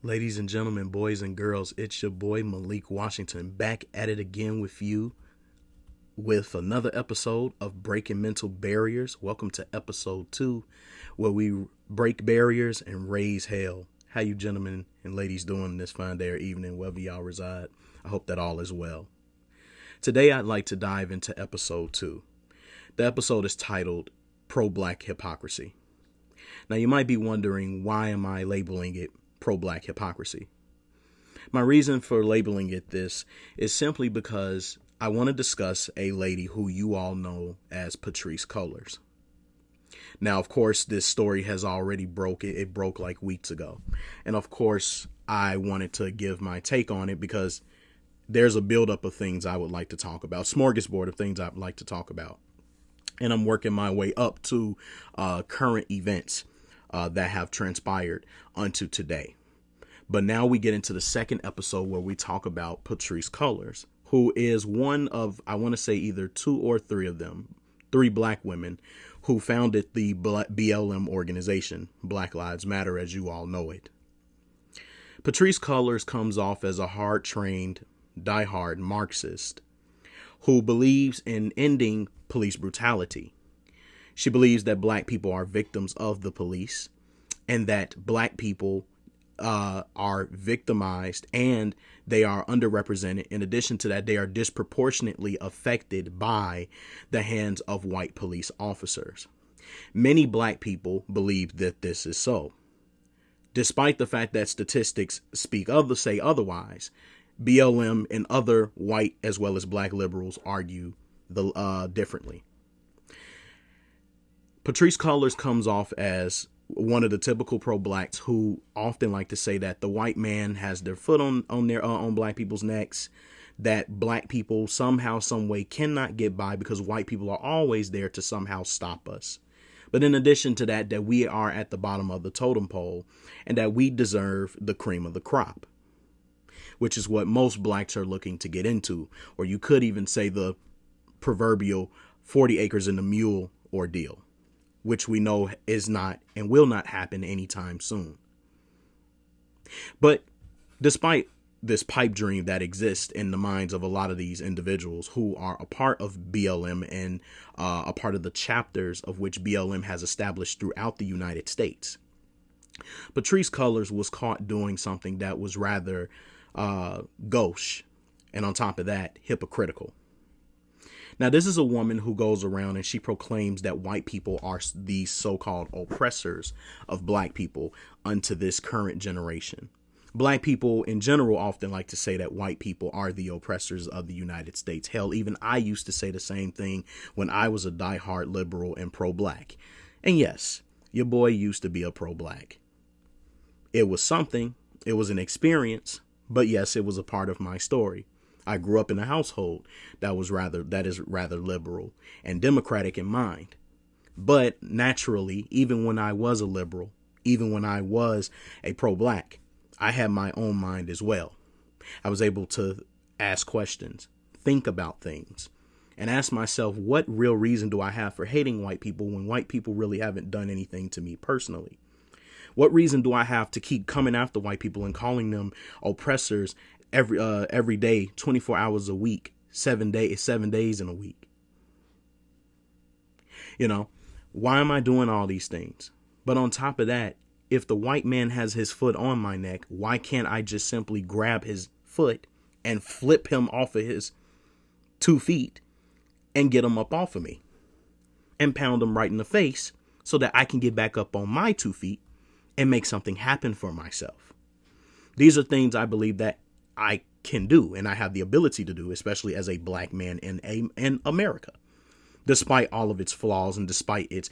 Ladies and gentlemen, boys and girls, it's your boy Malik Washington back at it again with you with another episode of Breaking Mental Barriers. Welcome to episode 2, where we break barriers and raise hell. How you gentlemen and ladies doing this fine day or evening, wherever y'all reside? I hope that all is well. Today I'd like to dive into episode 2. The episode is titled Pro-Black Hypocrisy. Now you might be wondering, why am I labeling it pro-black hypocrisy? My reason for labeling it this is simply because I want to discuss a lady who you all know as Patrice Cullors. Now, of course, this story has already broke. It broke like weeks ago. And of course, I wanted to give my take on it because there's a buildup of things I would like to talk about, smorgasbord of things I'd like to talk about. And I'm working my way up to current events that have transpired unto today. But now we get into the second episode where we talk about Patrice Cullors, who is one of, I want to say either 2 or 3 of them, 3 black women who founded the BLM organization, Black Lives Matter, as you all know it. Patrice Cullors comes off as a hard-trained, diehard Marxist who believes in ending police brutality. She believes that black people are victims of the police and that black people are victimized and they are underrepresented. In addition to that, they are disproportionately affected by the hands of white police officers. Many black people believe that this is so. Despite the fact that statistics say otherwise, BLM and other white as well as black liberals argue differently. Patrice Cullors comes off as one of the typical pro-blacks who often like to say that the white man has their foot on black people's necks, that black people somehow, some way cannot get by because white people are always there to somehow stop us. But in addition to that, that we are at the bottom of the totem pole and that we deserve the cream of the crop, which is what most blacks are looking to get into. Or you could even say the proverbial 40 acres and a mule ordeal, which we know is not and will not happen anytime soon. But despite this pipe dream that exists in the minds of a lot of these individuals who are a part of BLM and a part of the chapters of which BLM has established throughout the United States, Patrice Cullors was caught doing something that was rather gauche, and on top of that, hypocritical. Now, this is a woman who goes around and she proclaims that white people are the so-called oppressors of black people unto this current generation. Black people in general often like to say that white people are the oppressors of the United States. Hell, even I used to say the same thing when I was a diehard liberal and pro-black. And yes, your boy used to be a pro-black. It was something. It was an experience. But yes, it was a part of my story. I grew up in a household that is rather liberal and democratic in mind. But naturally, even when I was a liberal, even when I was a pro-black, I had my own mind as well. I was able to ask questions, think about things, and ask myself, what real reason do I have for hating white people when white people really haven't done anything to me personally? What reason do I have to keep coming after white people and calling them oppressors every day, 24 hours a week, 7 days in a week? You know, why am I doing all these things? But on top of that, if the white man has his foot on my neck, why can't I just simply grab his foot and flip him off of his 2 feet and get him up off of me and pound him right in the face so that I can get back up on my 2 feet and make something happen for myself? These are things I believe that I can do and I have the ability to do, especially as a black man in America, despite all of its flaws and despite its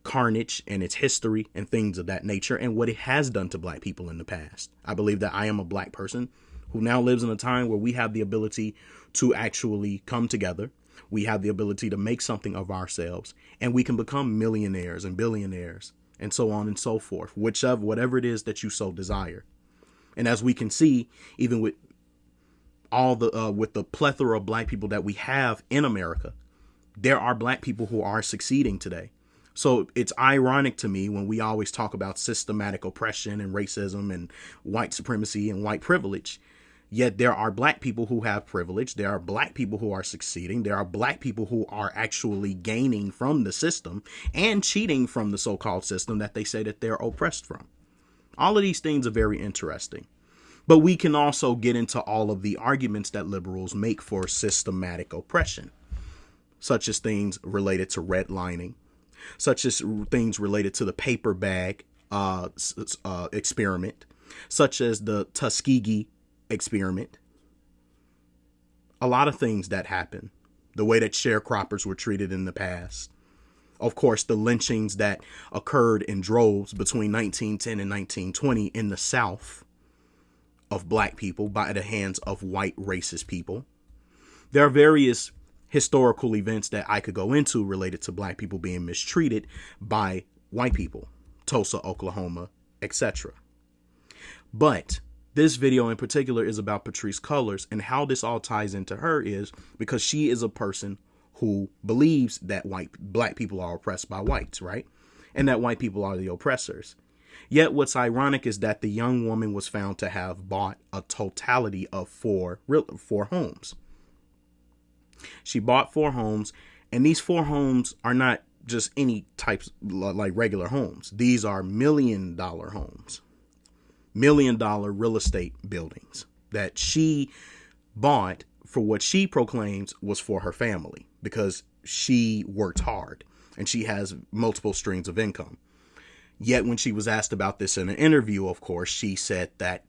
carnage and its history and things of that nature and what it has done to black people in the past. I believe that I am a black person who now lives in a time where we have the ability to actually come together. We have the ability to make something of ourselves and we can become millionaires and billionaires and so on and so forth, whatever it is that you so desire. And as we can see, even with with the plethora of black people that we have in America, there are black people who are succeeding today, So it's ironic to me when we always talk about systematic oppression and racism and white supremacy and white privilege. Yet there are black people who have privilege. There are black people who are succeeding. There are black people who are actually gaining from the system and cheating from the so-called system that they say that they're oppressed from. All of these things are very interesting. But we can also get into all of the arguments that liberals make for systematic oppression, such as things related to redlining, such as things related to the paper bag experiment, such as the Tuskegee experiment. A lot of things that happen, the way that sharecroppers were treated in the past. Of course, the lynchings that occurred in droves between 1910 and 1920 in the South of black people by the hands of white racist people. There are various historical events that I could go into related to black people being mistreated by white people, Tulsa, Oklahoma, etc. But this video in particular is about Patrice Cullors, and how this all ties into her is because she is a person who believes that black people are oppressed by whites, right? And that white people are the oppressors. Yet what's ironic is that the young woman was found to have bought a totality of four homes. She bought 4 homes, and these 4 homes are not just any types like regular homes. These are $1 million homes, $1 million real estate buildings that she bought for what she proclaims was for her family because she worked hard and she has multiple streams of income. Yet when she was asked about this in an interview, of course, she said that,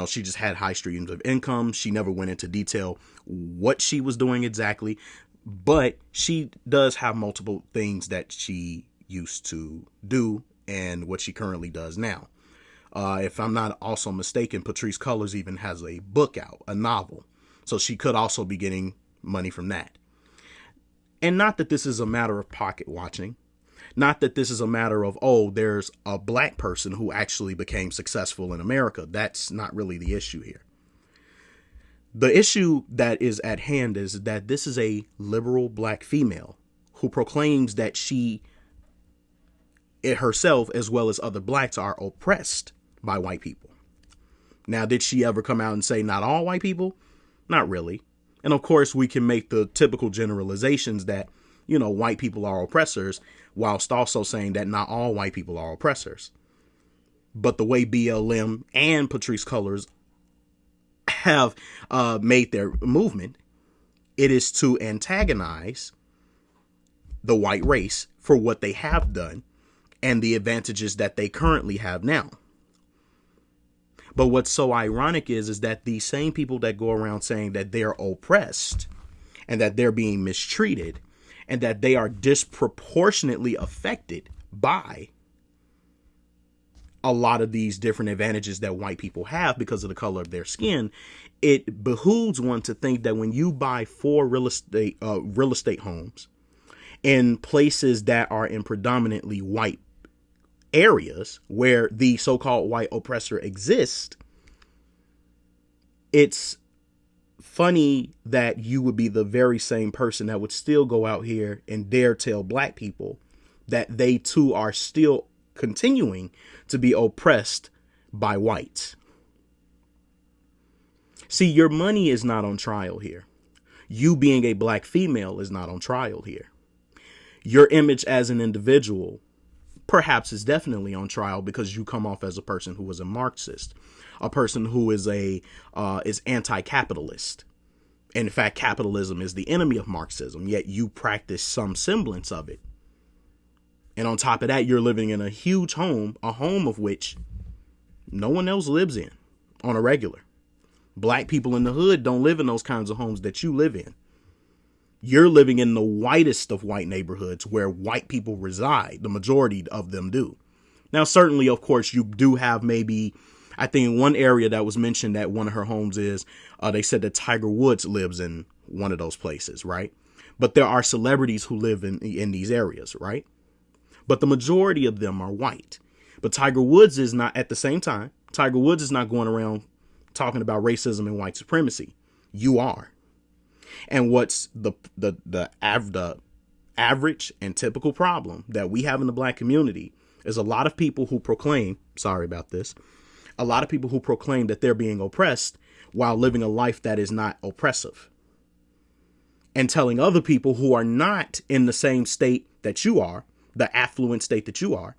she just had high streams of income. She never went into detail what she was doing exactly, but she does have multiple things that she used to do and what she currently does now. If I'm not also mistaken, Patrice Cullors even has a book out, a novel. So she could also be getting money from that. And not that this is a matter of pocket watching. Not that this is a matter of, there's a black person who actually became successful in America. That's not really the issue here. The issue that is at hand is that this is a liberal black female who proclaims that she herself, as well as other blacks, are oppressed by white people. Now, did she ever come out and say not all white people? Not really. And of course, we can make the typical generalizations that, white people are oppressors, whilst also saying that not all white people are oppressors. But the way BLM and Patrice Cullors have made their movement, it is to antagonize the white race for what they have done and the advantages that they currently have now. But what's so ironic is that these same people that go around saying that they're oppressed and that they're being mistreated and that they are disproportionately affected by a lot of these different advantages that white people have because of the color of their skin, it behooves one to think that when you buy 4 real estate homes in places that are in predominantly white areas where the so-called white oppressor exists, it's funny that you would be the very same person that would still go out here and dare tell black people that they too are still continuing to be oppressed by whites. See, your money is not on trial here. You being a black female is not on trial here. Your image as an individual perhaps is definitely on trial because you come off as a person who is a Marxist, a person who is is anti-capitalist. In fact, capitalism is the enemy of Marxism, yet you practice some semblance of it. And on top of that, you're living in a huge home, a home of which no one else lives in on a regular. Black people in the hood don't live in those kinds of homes that you live in. You're living in the whitest of white neighborhoods where white people reside. The majority of them do. Now, certainly, of course, you do have maybe, I think one area that was mentioned that one of her homes is, they said that Tiger Woods lives in one of those places, right? But there are celebrities who live in these areas, right? But the majority of them are white. But Tiger Woods is not, at the same time, Tiger Woods is not going around talking about racism and white supremacy. You are. And what's the average and typical problem that we have in the black community is a lot of people who proclaim, sorry about this, a lot of people who proclaim that they're being oppressed while living a life that is not oppressive. And telling other people who are not in the same state that you are, the affluent state that you are,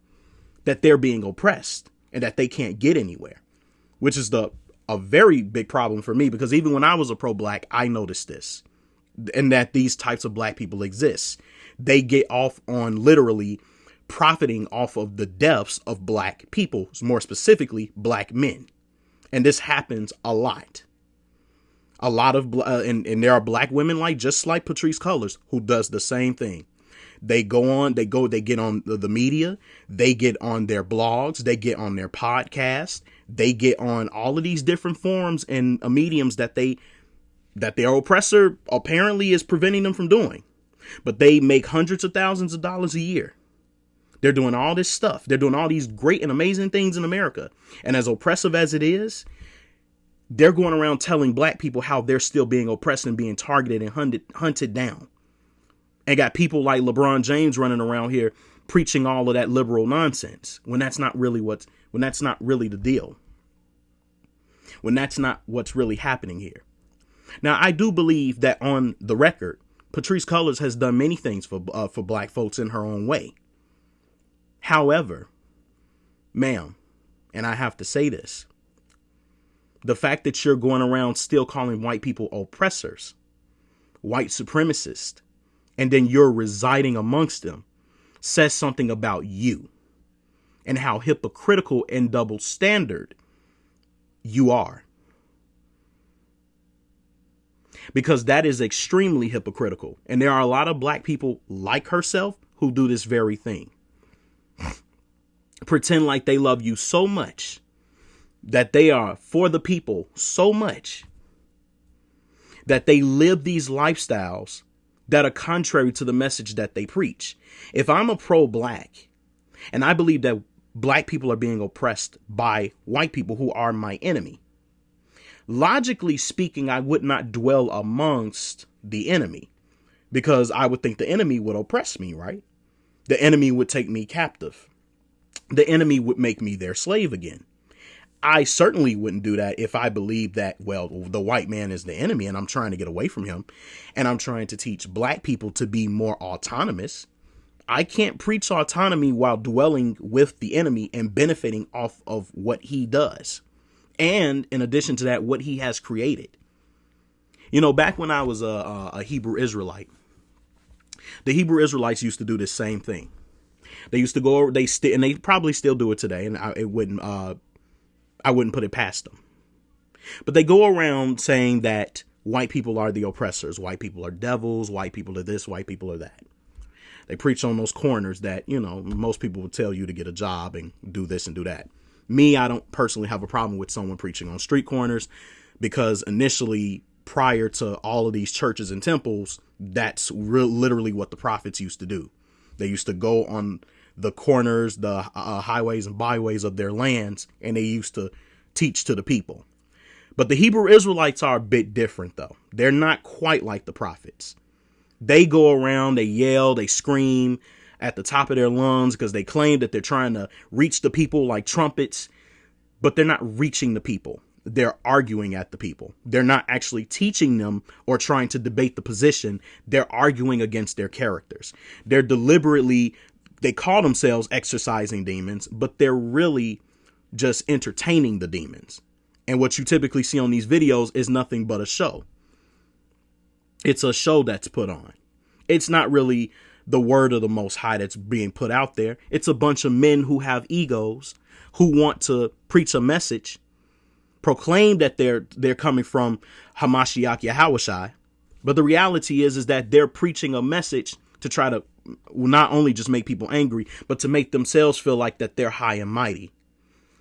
that they're being oppressed and that they can't get anywhere, which is a very big problem for me, because even when I was a pro-black, I noticed this, and that these types of black people exist. They get off on literally profiting off of the deaths of black people, more specifically black men. And this happens a lot. A lot of, and there are black women just like Patrice Cullors, who does the same thing. They get on the media, they get on their blogs, they get on their podcast, they get on all of these different forums and mediums that their oppressor apparently is preventing them from doing. But they make hundreds of thousands of dollars a year. They're doing all this stuff. They're doing all these great and amazing things in America. And as oppressive as it is, they're going around telling black people how they're still being oppressed and being targeted and hunted down. And got people like LeBron James running around here preaching all of that liberal nonsense when that's not really the deal. When that's not what's really happening here. Now, I do believe that on the record, Patrice Cullors has done many things for black folks in her own way. However, ma'am, and I have to say this, the fact that you're going around still calling white people oppressors, white supremacists, and then you're residing amongst them says something about you and how hypocritical and double standard you are. Because that is extremely hypocritical. And there are a lot of black people like herself who do this very thing. Pretend like they love you so much, that they are for the people so much, that they live these lifestyles that are contrary to the message that they preach. If I'm a pro-black and I believe that black people are being oppressed by white people who are my enemy, logically speaking, I would not dwell amongst the enemy, because I would think the enemy would oppress me, right? The enemy would take me captive. The enemy would make me their slave again. I certainly wouldn't do that if I believed that, well, the white man is the enemy and I'm trying to get away from him and I'm trying to teach black people to be more autonomous. I can't preach autonomy while dwelling with the enemy and benefiting off of what he does. And in addition to that, what he has created. You know, back when I was a Hebrew Israelite, the Hebrew Israelites used to do this same thing. They used to go over, and they probably still do it today, and I wouldn't put it past them. But they go around saying that white people are the oppressors, white people are devils, white people are this, white people are that. They preach on those corners that, you know, most people would tell you to get a job and do this and do that. Me, I don't personally have a problem with someone preaching on street corners, because initially, prior to all of these churches and temples, that's literally what the prophets used to do. They used to go on the corners, the highways and byways of their lands, and they used to teach to the people. But the Hebrew Israelites are a bit different, though. They're not quite like the prophets. They go around, they yell, they scream at the top of their lungs because they claim that they're trying to reach the people like trumpets, but they're not reaching the people. They're arguing at the people. They're not actually teaching them or trying to debate the position. They're arguing against their characters. They're deliberately, they call themselves exorcising demons, but they're really just entertaining the demons. And what you typically see on these videos is nothing but a show. It's a show that's put on. It's not really the word of the Most High that's being put out there. It's a bunch of men who have egos, who want to preach a message, proclaim that they're coming from Hamashiach Yahushai. But the reality is that they're preaching a message to try to not only just make people angry, but to make themselves feel like that they're high and mighty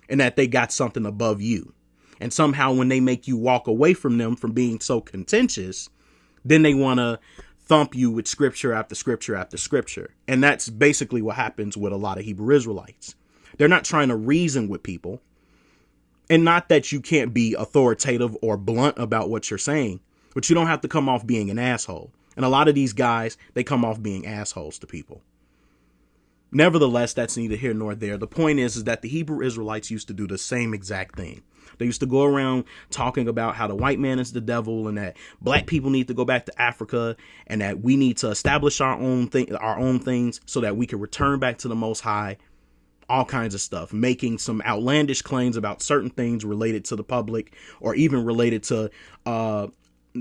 and that they got something above you. And somehow when they make you walk away from them from being so contentious, then they want to thump you with scripture after scripture after scripture. And that's basically what happens with a lot of Hebrew Israelites. They're not trying to reason with people. And not that you can't be authoritative or blunt about what you're saying, but you don't have to come off being an asshole. And a lot of these guys, they come off being assholes to people. Nevertheless, that's neither here nor there. The point is that the Hebrew Israelites used to do the same exact thing. They used to go around talking about how the white man is the devil and that black people need to go back to Africa and that we need to establish our own things so that we can return back to the Most High. All kinds of stuff, making some outlandish claims about certain things related to the public or even related to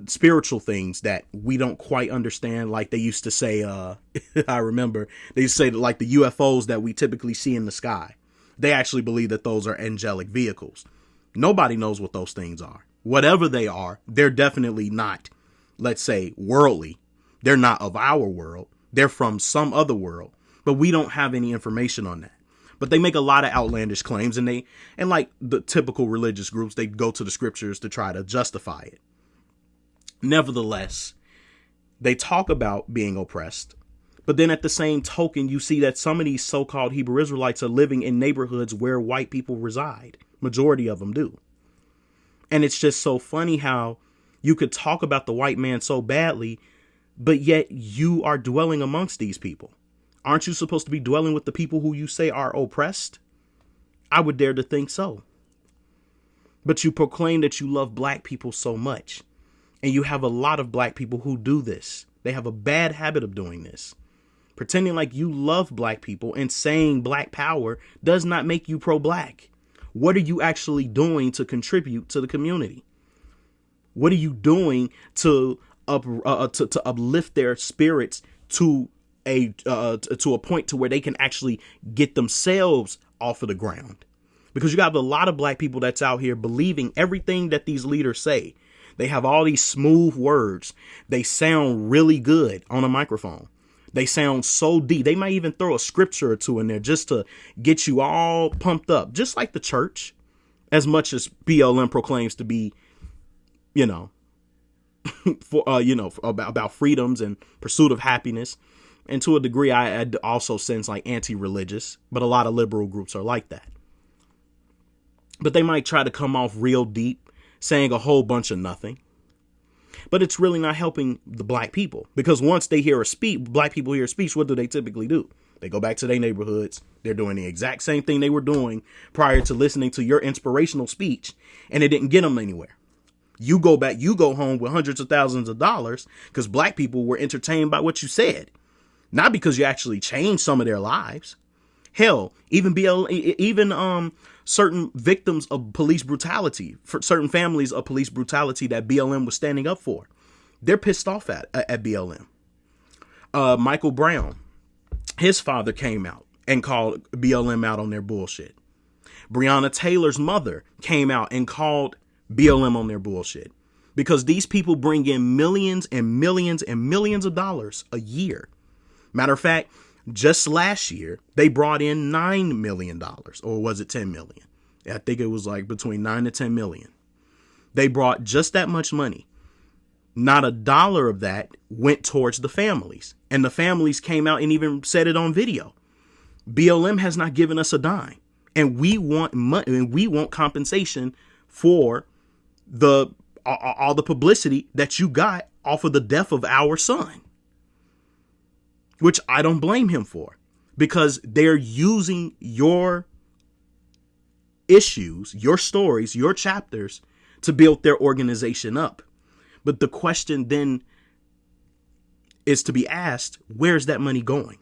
spiritual things that we don't quite understand. Like they used to say, I remember they used to say that, like, the UFOs that we typically see in the sky, they actually believe that those are angelic vehicles. Nobody knows what those things are. Whatever they are, they're definitely not, let's say, worldly. They're not of our world. They're from some other world, but we don't have any information on that. But they make a lot of outlandish claims, and like the typical religious groups, they go to the scriptures to try to justify it. Nevertheless, they talk about being oppressed, but then at the same token, you see that some of these so-called Hebrew Israelites are living in neighborhoods where white people reside. Majority of them do. And it's just so funny how you could talk about the white man so badly, but yet you are dwelling amongst these people. Aren't you supposed to be dwelling with the people who you say are oppressed? I would dare to think so. But you proclaim that you love black people so much. And you have a lot of black people who do this. They have a bad habit of doing this. Pretending like you love black people and saying black power does not make you pro-black. What are you actually doing to contribute to the community? What are you doing to uplift their spirits to a point to where they can actually get themselves off of the ground? Because you have a lot of black people that's out here believing everything that these leaders say. They have all these smooth words. They sound really good on a microphone. They sound so deep. They might even throw a scripture or two in there just to get you all pumped up, just like the church, as much as BLM proclaims to be, about freedoms and pursuit of happiness. And to a degree, I also sense like anti-religious, but a lot of liberal groups are like that. But they might try to come off real deep, saying a whole bunch of nothing. But it's really not helping the black people, because once they hear a speech, black people hear a speech, what do they typically do? They go back to their neighborhoods. They're doing the exact same thing they were doing prior to listening to your inspirational speech, and it didn't get them anywhere. You go back, you go home with hundreds of thousands of dollars because black people were entertained by what you said, not because you actually changed some of their lives. Hell, even certain victims of police brutality, for certain families of police brutality that BLM was standing up for, they're pissed off at BLM. Michael Brown, his father came out and called BLM out on their bullshit. Breonna Taylor's mother came out and called BLM on their bullshit, because these people bring in millions and millions and millions of dollars a year. Matter of fact, just last year, they brought in $9 million, or was it 10 million? I think it was like between 9 to 10 million. They brought just that much money. Not a dollar of that went towards the families. And the families came out and even said it on video. BLM has not given us a dime. And we want money, and we want compensation for all the publicity that you got off of the death of our son. Which I don't blame him for, because they're using your issues, your stories, your chapters to build their organization up. But the question then is to be asked, where's that money going?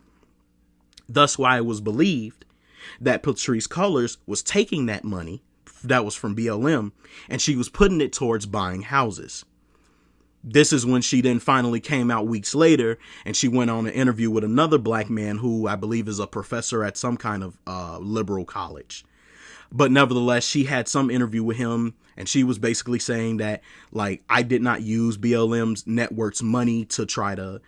Thus why it was believed that Patrice Cullors was taking that money that was from BLM and she was putting it towards buying houses. This is when she then finally came out weeks later and she went on an interview with another black man who I believe is a professor at some kind of liberal college. But nevertheless, she had some interview with him and she was basically saying that, like, I did not use BLM's network's money to try to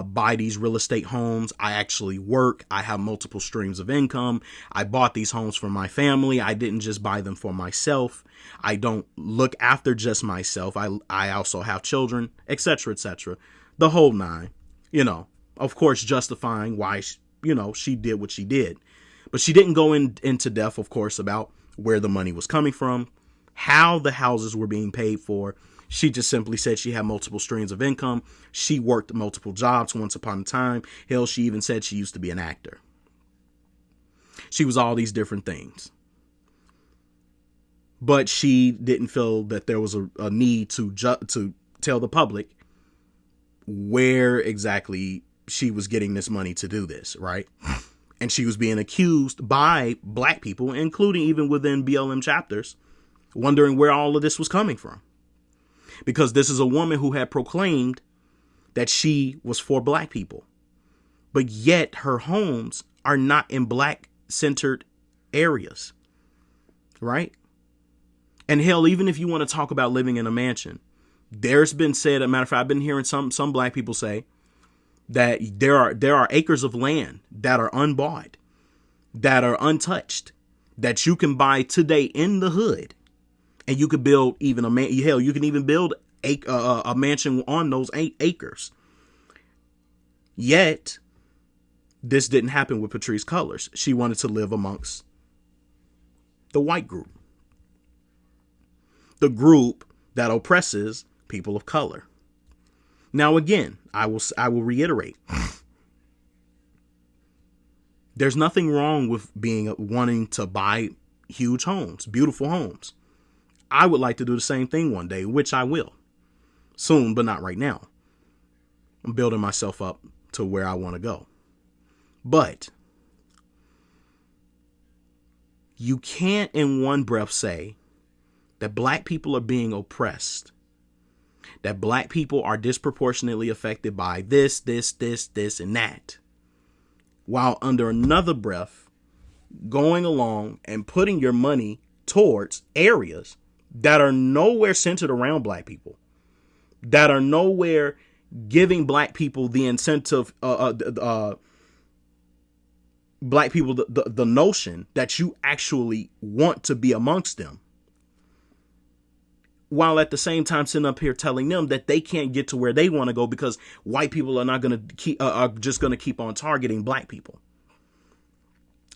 buy these real estate homes. I actually work. I have multiple streams of income. I bought these homes for my family. I didn't just buy them for myself. I don't look after just myself. I also have children, etc., etc. The whole nine, of course, justifying why, she did what she did. But she didn't go into depth, of course, about where the money was coming from, how the houses were being paid for, She just simply said she had multiple streams of income. She worked multiple jobs once upon a time. Hell, she even said she used to be an actor. She was all these different things. But she didn't feel that there was a need to tell the public where exactly she was getting this money to do this, right? And she was being accused by black people, including even within BLM chapters, wondering where all of this was coming from. Because this is a woman who had proclaimed that she was for black people. But yet her homes are not in black centered areas, right? And hell, even if you want to talk about living in a mansion, there's been said, a matter of fact, I've been hearing some black people say that there are acres of land that are unbought, that are untouched, that you can buy today in the hood, and you could build even you can even build a mansion on those 8 acres. Yet, this didn't happen with Patrice Cullors. She wanted to live amongst the white group, the group that oppresses people of color. Now, again, I will reiterate. There's nothing wrong with wanting to buy huge homes, beautiful homes. I would like to do the same thing one day, which I will soon, but not right now. I'm building myself up to where I want to go. But you can't in one breath say that black people are being oppressed, that black people are disproportionately affected by this, and that, while under another breath going along and putting your money towards areas that are nowhere centered around black people, that are nowhere giving black people the incentive, black people the notion that you actually want to be amongst them, while at the same time sitting up here telling them that they can't get to where they want to go because white people are not going to keep are just going to keep on targeting black people.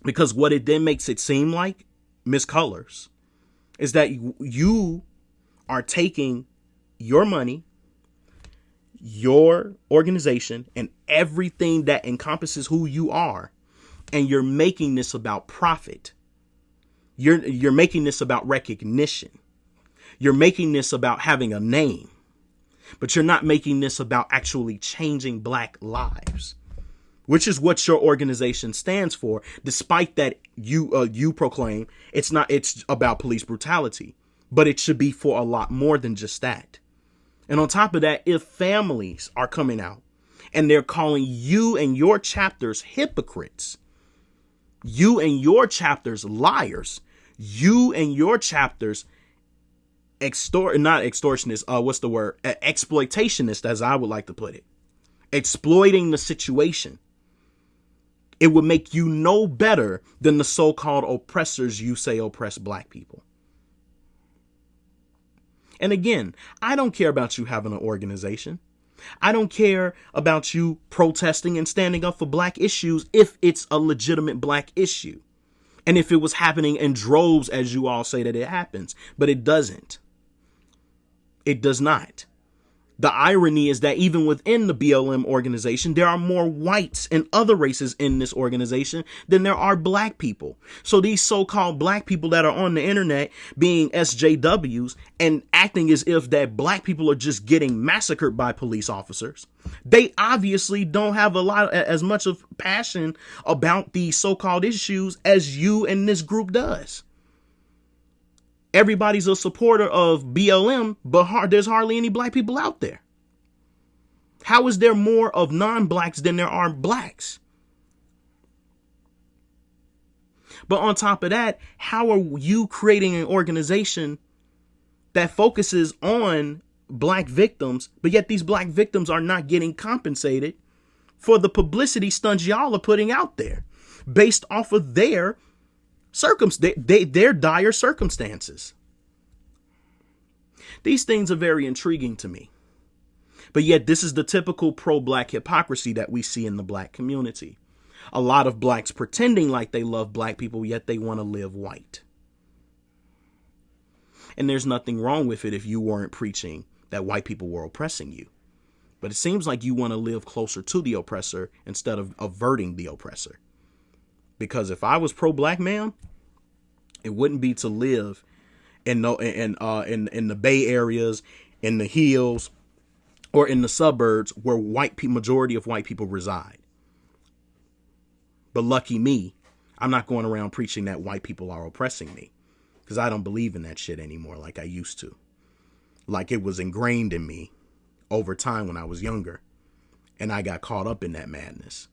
Because what it then makes it seem like, Miss Cullors, is that you are taking your money, your organization, and everything that encompasses who you are, and you're making this about profit. You're making this about recognition. You're making this about having a name, but you're not making this about actually changing black lives, which is what your organization stands for. Despite that, you proclaim it's about police brutality, but it should be for a lot more than just that. And on top of that, if families are coming out and they're calling you and your chapters hypocrites, you and your chapters liars, you and your chapters exploitationist, as I would like to put it, exploiting the situation, it would make you no better than the so-called oppressors you say oppress black people. And again, I don't care about you having an organization. I don't care about you protesting and standing up for black issues if it's a legitimate black issue. And if it was happening in droves, as you all say that it happens, but it doesn't. It does not. The irony is that even within the BLM organization, there are more whites and other races in this organization than there are black people. So these so-called black people that are on the internet being SJWs and acting as if that black people are just getting massacred by police officers, they obviously don't have as much of passion about these so-called issues as you and this group does. Everybody's a supporter of BLM, but there's hardly any black people out there. How is there more of non-blacks than there are blacks? But on top of that, how are you creating an organization that focuses on black victims, but yet these black victims are not getting compensated for the publicity stunts y'all are putting out there based off of their their dire circumstances? These things are very intriguing to me. But yet this is the typical pro-black hypocrisy that we see in the black community. A lot of blacks pretending like they love black people, yet they want to live white. And there's nothing wrong with it if you weren't preaching that white people were oppressing you. But it seems like you want to live closer to the oppressor instead of averting the oppressor. Because if I was pro-black, ma'am, it wouldn't be to live in the Bay areas, in the hills, or in the suburbs where majority of white people reside. But lucky me, I'm not going around preaching that white people are oppressing me, because I don't believe in that shit anymore like I used to. Like it was ingrained in me over time when I was younger, and I got caught up in that madness.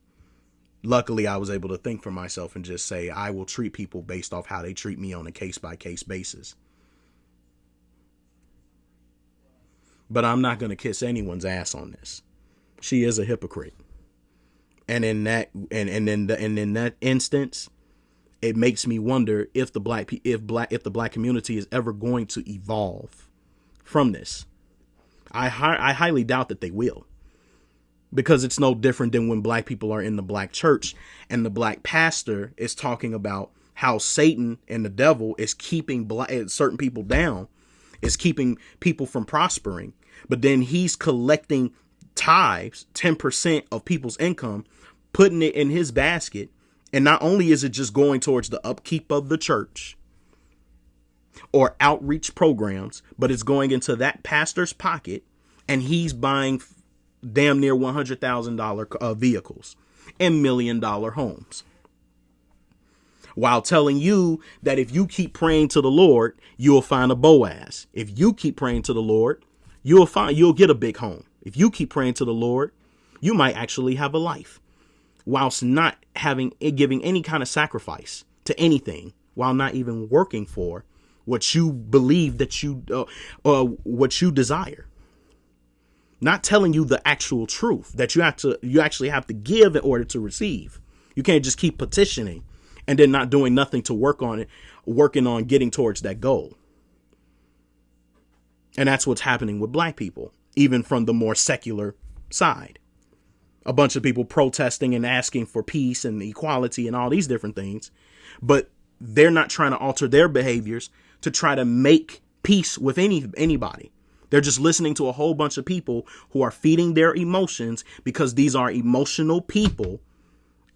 Luckily, I was able to think for myself and just say, I will treat people based off how they treat me on a case-by-case basis. But I'm not going to kiss anyone's ass on this. She is a hypocrite. And in that instance, it makes me wonder if the black community is ever going to evolve from this. I highly doubt that they will, because it's no different than when black people are in the black church and the black pastor is talking about how Satan and the devil is keeping certain people down, is keeping people from prospering. But then he's collecting tithes, 10% of people's income, putting it in his basket. And not only is it just going towards the upkeep of the church or outreach programs, but it's going into that pastor's pocket, and he's buying damn near $100,000 vehicles and $1 million homes, while telling you that if you keep praying to the Lord, you'll find a Boaz. If you keep praying to the Lord, you'll get a big home. If you keep praying to the Lord, you might actually have a life, whilst not giving any kind of sacrifice to anything, while not even working for what you believe that what you desire. Not telling you the actual truth that you actually have to give in order to receive. You can't just keep petitioning and then not doing nothing to working on getting towards that goal. And that's what's happening with black people, even from the more secular side. A bunch of people protesting and asking for peace and equality and all these different things, but they're not trying to alter their behaviors to try to make peace with anybody. They're just listening to a whole bunch of people who are feeding their emotions, because these are emotional people.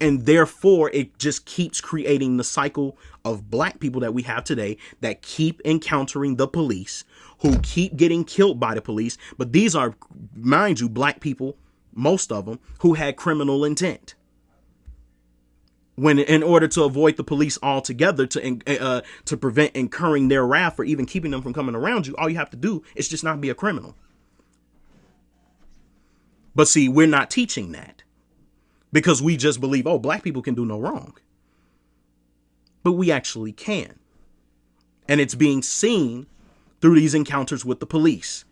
And therefore, it just keeps creating the cycle of black people that we have today that keep encountering the police, who keep getting killed by the police. But these are, mind you, black people, most of them, who had criminal intent. When in order to avoid the police altogether, to prevent incurring their wrath or even keeping them from coming around you, all you have to do is just not be a criminal. But see, we're not teaching that, because we just believe, oh, black people can do no wrong. But we actually can. And it's being seen through these encounters with the police.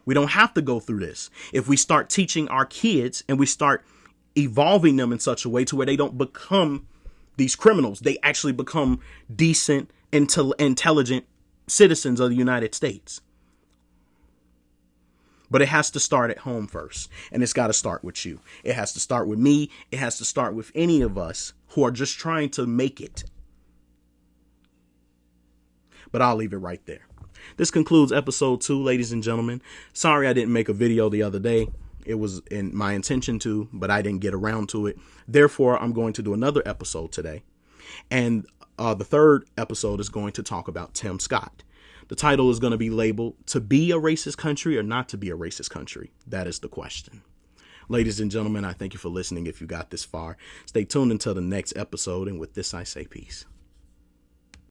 We don't have to go through this. If we start teaching our kids and we start evolving them in such a way to where they don't become these criminals, they actually become decent, intelligent citizens of the United States. But it has to start at home first. And it's got to start with you. It has to start with me. It has to start with any of us who are just trying to make it. But I'll leave it right there. This concludes episode 2, ladies and gentlemen. Sorry I didn't make a video the other day. It was in my intention to, but I didn't get around to it. Therefore, I'm going to do another episode today. And the third episode is going to talk about Tim Scott. The title is going to be labeled "To Be a Racist Country or Not to Be a Racist Country." That is the question. Ladies and gentlemen, I thank you for listening if you got this far. Stay tuned until the next episode. And with this, I say peace.